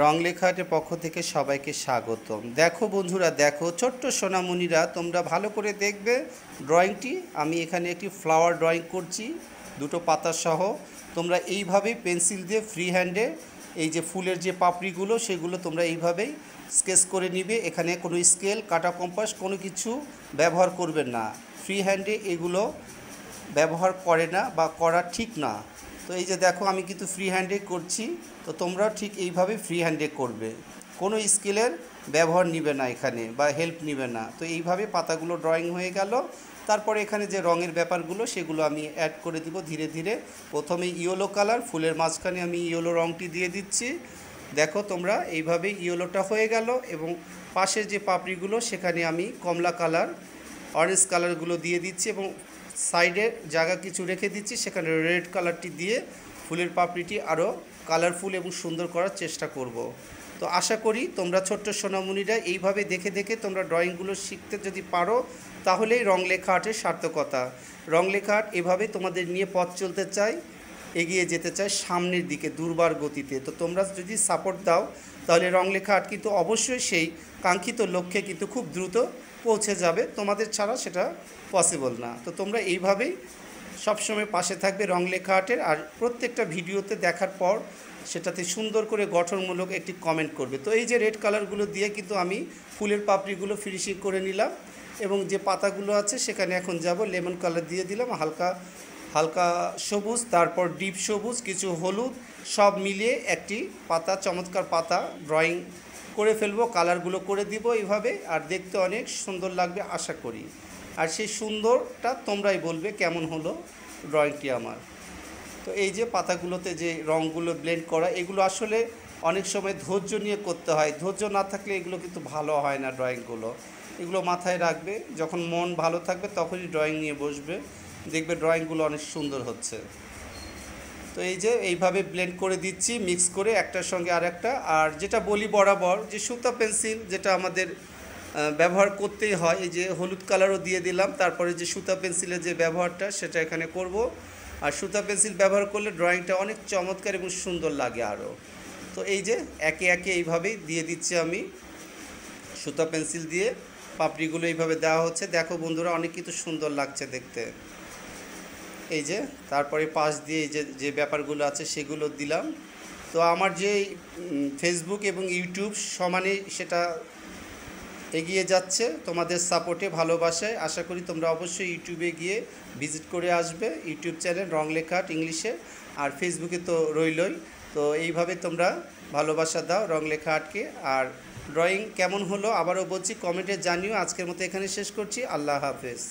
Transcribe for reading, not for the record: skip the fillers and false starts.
রং লেখাটের পক্ষ থেকে সবাইকে স্বাগতম। দেখো বন্ধুরা, দেখো ছোট্ট সোনামণিরা, তোমরা ভালো করে দেখবে ড্রয়িংটি। আমি এখানে একটি ফ্লাওয়ার ড্রয়িং করছি দুটো পাতা সহ। তোমরা এইভাবেই পেন্সিল দিয়ে ফ্রি হ্যান্ডে এই যে ফুলের যে পাপড়িগুলো সেগুলো তোমরা এইভাবেই স্কেচ করে নিবে। এখানে কোনো স্কেল, কাটা কম্পাস কোনো কিছু ব্যবহার করবে না। ফ্রি হ্যান্ডে এগুলো ব্যবহার করে না বা করা ঠিক না। তো এই যে দেখো আমি কিন্তু ফ্রি হ্যান্ডে করছি, তো তোমরাও ঠিক এইভাবে ফ্রি হ্যান্ডে করবে, কোনো স্কেলের ব্যবহার নিবে না এখানে বা হেল্প নিবে না। তো এইভাবে পাতাগুলো ড্রয়িং হয়ে গেল। তারপরে এখানে যে রঙের ব্যাপারগুলো সেগুলো আমি অ্যাড করে দিব ধীরে ধীরে। প্রথমে ইয়েলো কালার, ফুলের মাঝখানে আমি ইয়েলো রঙটি দিয়ে দিচ্ছি। দেখো তোমরা এইভাবে ইয়েলোটা হয়ে গেল, এবং পাশের যে পাপড়িগুলো সেখানে আমি কমলা কালার, অরেঞ্জ কালারগুলো দিয়ে দিচ্ছি, এবং সাইডে জায়গা কিছু রেখে দিচ্ছি, সেখানে রেড কালারটি দিয়ে ফুলের পাপড়িটি আরও কালারফুল এবং সুন্দর করার চেষ্টা করব। তো আশা করি তোমরা ছোট্ট সোনামণিরা এইভাবে দেখে দেখে তোমরা ড্রয়িংগুলো শিখতে যদি পারো, তাহলেই রং লেখা আর্টের সার্থকতা। রং লেখা আর্ট এভাবে তোমাদের নিয়ে পথ চলতে চাই, এগিয়ে যেতে চাই সামনের দিকে দুর্বার গতিতে। তো তোমরা যদি সাপোর্ট দাও, তাহলে রং লেখা আর্ট কিন্তু অবশ্যই সেই কাঙ্ক্ষিত লক্ষ্যে কিন্তু খুব দ্রুত পৌঁছে যাবে। তোমাদের ছাড়া সেটা পসিবল না। তো তোমরা এইভাবেই সবসময় পাশে থাকবে রং লেখা আর্টের। আর প্রত্যেকটা ভিডিওতে দেখার পর সেটাতে সুন্দর করে গঠনমূলক একটি কমেন্ট করবে। তো এই যে রেড কালারগুলো দিয়ে কিন্তু আমি ফুলের পাপড়িগুলো ফিনিশিং করে নিলাম, এবং যে পাতাগুলো আছে সেখানে এখন যাব লেমন কালার দিয়ে দিলাম, হালকা হালকা সবুজ, তারপর ডিপ সবুজ, কিছু হলুদ, সব মিলিয়ে একটি পাতা, চমৎকার পাতা ড্রয়িং করে ফেলবো। কালারগুলো করে দিব এইভাবে, আর দেখতে অনেক সুন্দর লাগবে আশা করি। আর সেই সুন্দরটা তোমরাই বলবে কেমন হলো ড্রয়িংটি আমার। তো এই যে পাতাগুলোতে যে রঙগুলো ব্লেন্ড করা, এগুলো আসলে অনেক সময় ধৈর্য নিয়ে করতে হয়। ধৈর্য না থাকলে এগুলো কিন্তু ভালো হয় না ড্রয়িংগুলো। এগুলো মাথায় রাখবে, যখন মন ভালো থাকবে তখনই ড্রয়িং নিয়ে বসবে, দেখবে ড্রয়িংগুলো অনেক সুন্দর হচ্ছে। তো এই যে এইভাবে ব্লেন্ড করে দিচ্ছি, মিক্স করে একটার সঙ্গে আর একটা। আর যেটা বলি বরাবর, যে সুতা পেন্সিল যেটা আমাদের ব্যবহার করতেই হয়, এই যে হলুদ কালারও দিয়ে দিলাম। তারপরে যে সুতা পেন্সিলের যে ব্যবহারটা সেটা এখানে করব। আর সুতা পেন্সিল ব্যবহার করলে ড্রয়িংটা অনেক চমৎকার এবং সুন্দর লাগে আরও। তো এই যে একে একে এইভাবেই দিয়ে দিচ্ছি আমি সুতা পেন্সিল দিয়ে পাপড়িগুলো এইভাবে দেওয়া হচ্ছে। দেখো বন্ধুরা, অনেক কিছু সুন্দর লাগছে দেখতে। এই যে তারপরে পাশ দিয়ে এই যে যে ব্যাপারগুলো আছে সেগুলো দিলাম। তো আমার যে ফেসবুক এবং ইউটিউব সমানে সেটা এগিয়ে যাচ্ছে তোমাদের সাপোর্টে, ভালোবাসায়। আশা করি তোমরা অবশ্যই ইউটিউবে গিয়ে ভিজিট করে আসবে, ইউটিউব চ্যানেল রং লেখা আর্ট ইংলিশে। আর ফেসবুকে তো রইলই। তো এইভাবে তোমরা ভালোবাসা দাও রং লেখা আর্টকে। আর ড্রয়িং কেমন হলো আবারও বলছি, কমেন্টে জানিও। আজকের মতো এখানে শেষ করছি। আল্লাহ হাফেজ।